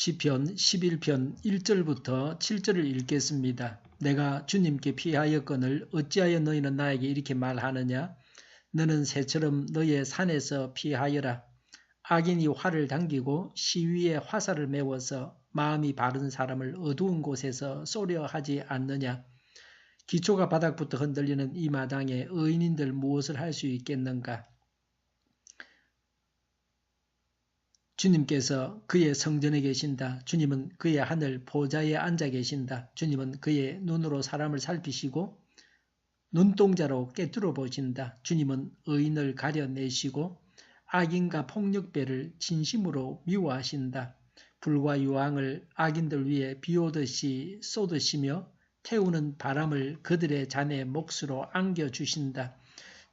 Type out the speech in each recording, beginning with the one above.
시편 11편 1절부터 7절을 읽겠습니다. 내가 주님께 피하였거늘 어찌하여 너희는 나에게 이렇게 말하느냐? 너는 새처럼 너의 산에서 피하여라. 악인이 활을 당기고 시위에 화살을 메워서 마음이 바른 사람을 어두운 곳에서 쏘려 하지 않느냐? 기초가 바닥부터 흔들리는 이 마당에 의인인들 무엇을 할 수 있겠는가? 주님께서 그의 성전에 계신다. 주님은 그의 하늘 보좌에 앉아 계신다. 주님은 그의 눈으로 사람을 살피시고 눈동자로 꿰뚫어 보신다. 주님은 의인을 가려내시고 악인과 폭력배를 진심으로 미워하신다. 불과 유황을 악인들 위에 비오듯이 쏟으시며 태우는 바람을 그들의 잔의 몫으로 안겨주신다.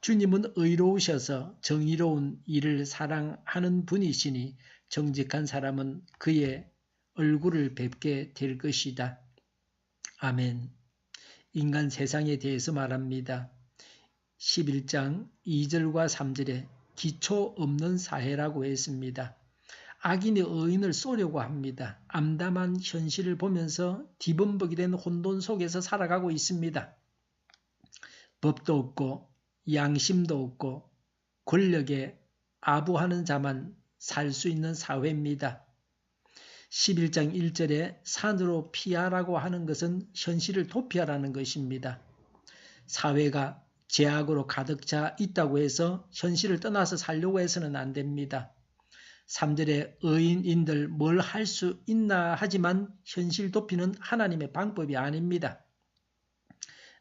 주님은 의로우셔서 정의로운 일을 사랑하는 분이시니 정직한 사람은 그의 얼굴을 뵙게 될 것이다. 아멘. 인간 세상에 대해서 말합니다. 11장 2절과 3절에 기초 없는 사회라고 했습니다. 악인이 의인을 쏘려고 합니다. 암담한 현실을 보면서 뒤범벅이 된 혼돈 속에서 살아가고 있습니다. 법도 없고 양심도 없고 권력에 아부하는 자만 살 수 있는 사회입니다. 11장 1절에 산으로 피하라고 하는 것은 현실을 도피하라는 것입니다. 사회가 죄악으로 가득 차 있다고 해서 현실을 떠나서 살려고 해서는 안 됩니다. 3절에 의인인들 뭘 할 수 있나 하지만 현실 도피는 하나님의 방법이 아닙니다.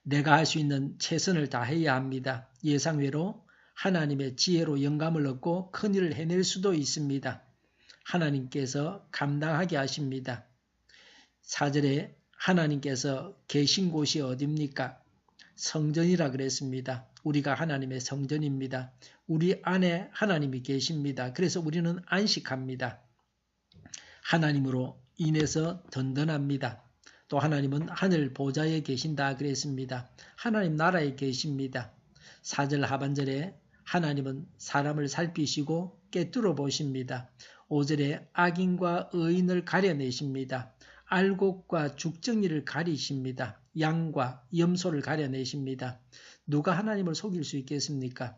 내가 할 수 있는 최선을 다해야 합니다. 예상외로 하나님의 지혜로 영감을 얻고 큰일을 해낼 수도 있습니다. 하나님께서 감당하게 하십니다. 4절에 하나님께서 계신 곳이 어디입니까? 성전이라 그랬습니다. 우리가 하나님의 성전입니다. 우리 안에 하나님이 계십니다. 그래서 우리는 안식합니다. 하나님으로 인해서 든든합니다. 또 하나님은 하늘 보좌에 계신다 그랬습니다. 하나님 나라에 계십니다. 4절 하반절에 하나님은 사람을 살피시고 꿰뚫어 보십니다. 5절에 악인과 의인을 가려내십니다. 알곡과 죽정이를 가리십니다. 양과 염소를 가려내십니다. 누가 하나님을 속일 수 있겠습니까?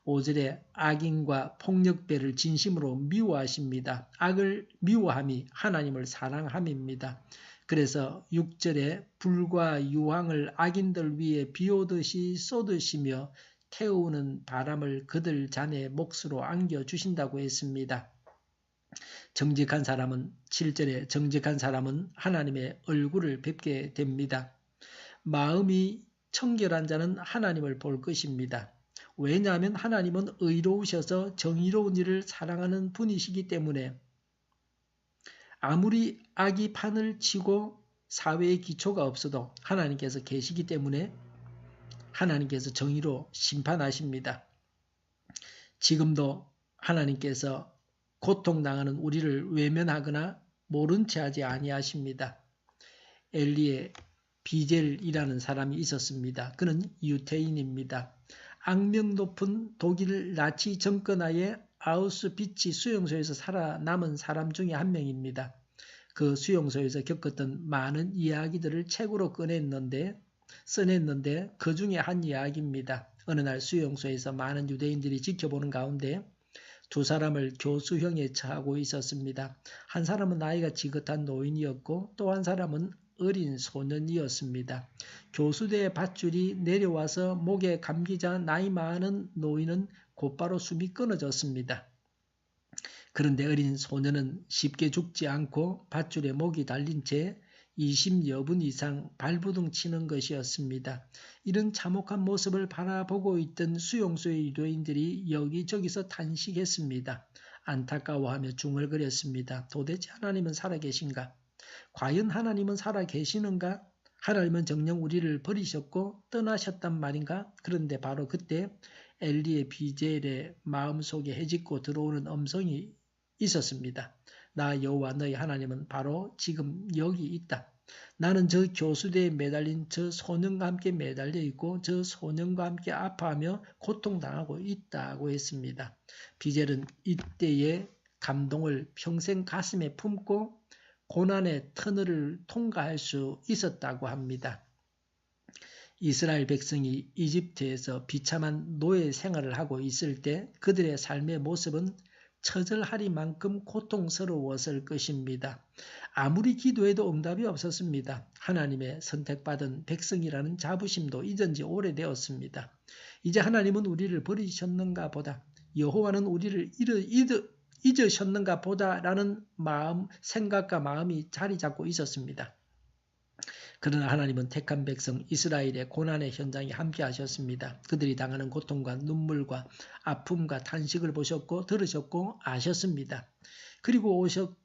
5절에 악인과 폭력배를 진심으로 미워하십니다. 악을 미워함이 하나님을 사랑함입니다. 그래서 6절에 불과 유황을 악인들 위에 비오듯이 쏟으시며 태우는 바람을 그들 잔의 몫으로 안겨주신다고 했습니다. 정직한 사람은 7절에 정직한 사람은 하나님의 얼굴을 뵙게 됩니다. 마음이 청결한 자는 하나님을 볼 것입니다. 왜냐하면 하나님은 의로우셔서 정의로운 일을 사랑하는 분이시기 때문에 아무리 악이 판을 치고 사회의 기초가 없어도 하나님께서 계시기 때문에 하나님께서 정의로 심판하십니다. 지금도 하나님께서 고통당하는 우리를 외면하거나 모른 채 하지 아니하십니다. 엘리의 비젤이라는 사람이 있었습니다. 그는 유태인입니다. 악명 높은 독일 나치 정권하에 아우슈비츠 수용소에서 살아남은 사람 중에 한 명입니다. 그 수용소에서 겪었던 많은 이야기들을 책으로 써냈는데 그 중에 한 이야기입니다. 어느 날 수용소에서 많은 유대인들이 지켜보는 가운데 두 사람을 교수형에 처하고 있었습니다. 한 사람은 나이가 지긋한 노인이었고 또 한 사람은 어린 소년이었습니다. 교수대의 밧줄이 내려와서 목에 감기자 나이 많은 노인은 곧바로 숨이 끊어졌습니다. 그런데 어린 소년은 쉽게 죽지 않고 밧줄에 목이 달린 채 20여 분 이상 발부둥 치는 것이었습니다. 이런 참혹한 모습을 바라보고 있던 수용소의 유대인들이 여기저기서 탄식했습니다. 안타까워하며 중얼거렸습니다. 도대체 하나님은 살아계신가? 과연 하나님은 살아계시는가? 하나님은 정녕 우리를 버리셨고 떠나셨단 말인가? 그런데 바로 그때 엘리의 비젤의 마음속에 헤집고 들어오는 음성이 있었습니다. 나 여호와 너희 하나님은 바로 지금 여기 있다. 나는 저 교수대에 매달린 저 소년과 함께 매달려 있고 저 소년과 함께 아파하며 고통당하고 있다고 했습니다. 비젤은 이때의 감동을 평생 가슴에 품고 고난의 터널을 통과할 수 있었다고 합니다. 이스라엘 백성이 이집트에서 비참한 노예 생활을 하고 있을 때 그들의 삶의 모습은 처절하리만큼 고통스러웠을 것입니다. 아무리 기도해도 응답이 없었습니다. 하나님의 선택받은 백성이라는 자부심도 잊은 지 오래되었습니다. 이제 하나님은 우리를 버리셨는가 보다, 여호와는 우리를 잊으셨는가 보다라는 생각과 마음이 자리 잡고 있었습니다. 그러나 하나님은 택한 백성 이스라엘의 고난의 현장에 함께 하셨습니다. 그들이 당하는 고통과 눈물과 아픔과 탄식을 보셨고 들으셨고 아셨습니다. 그리고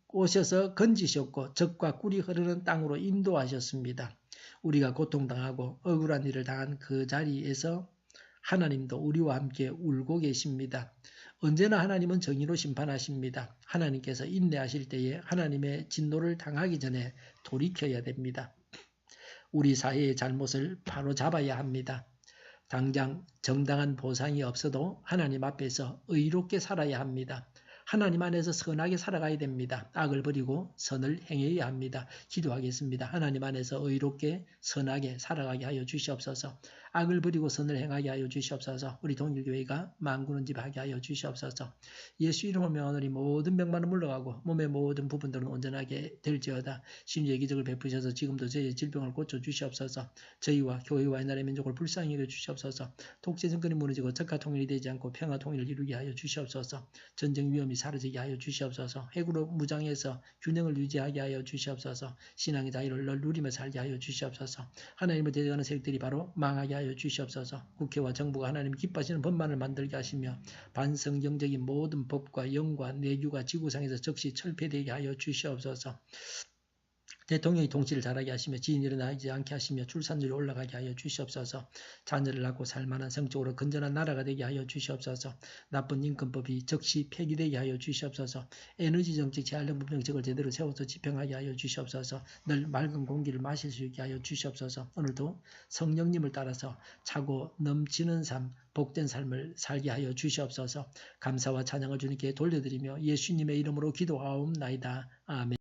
오셔서 건지셨고 적과 꿀이 흐르는 땅으로 인도하셨습니다. 우리가 고통당하고 억울한 일을 당한 그 자리에서 하나님도 우리와 함께 울고 계십니다. 언제나 하나님은 정의로 심판하십니다. 하나님께서 인내하실 때에 하나님의 진노를 당하기 전에 돌이켜야 됩니다. 우리 사회의 잘못을 바로잡아야 합니다. 당장 정당한 보상이 없어도 하나님 앞에서 의롭게 살아야 합니다. 하나님 안에서 선하게 살아가야 됩니다. 악을 버리고 선을 행해야 합니다. 기도하겠습니다. 하나님 안에서 의롭게 선하게 살아가게 하여 주시옵소서. 악을 버리고 선을 행하게 하여 주시옵소서. 우리 동일교회가 만군은 집하게 하여 주시옵소서. 예수 이름으로 명하노니 모든 병만은 물러가고 몸의 모든 부분들은 온전하게 될지어다. 심지어 기적을 베푸셔서 지금도 저희의 질병을 고쳐 주시옵소서. 저희와 교회와 이 나라의 민족을 불쌍히 여겨 주시옵소서. 독재 정권이 무너지고 적과 통일이 되지 않고 평화 통일을 이루게 하여 주시옵소서. 전쟁 위험이 사라지게 하여 주시옵소서. 핵으로 무장해서 균형을 유지하게 하여 주시옵소서. 신앙의 자유를 늘 누리며 살게 하여 주시옵소서. 하나님을 대적하는 세력들이 바로 망하게 하여 주시옵소서. 국회와 정부가 하나님 기뻐하시는 법만을 만들게 하시며 반성경적인 모든 법과 영과 내규가 지구상에서 즉시 철폐되게 하여 주시옵소서. 대통령이 통치를 잘하게 하시며 지인이 일어나지 않게 하시며 출산율이 올라가게 하여 주시옵소서. 자녀를 낳고 살만한 성적으로 건전한 나라가 되게 하여 주시옵소서. 나쁜 인권법이 즉시 폐기되게 하여 주시옵소서. 에너지 정책, 재활용법 정책을 제대로 세워서 집행하게 하여 주시옵소서. 늘 맑은 공기를 마실 수 있게 하여 주시옵소서. 오늘도 성령님을 따라서 차고 넘치는 삶, 복된 삶을 살게 하여 주시옵소서. 감사와 찬양을 주님께 돌려드리며 예수님의 이름으로 기도하옵나이다. 아멘.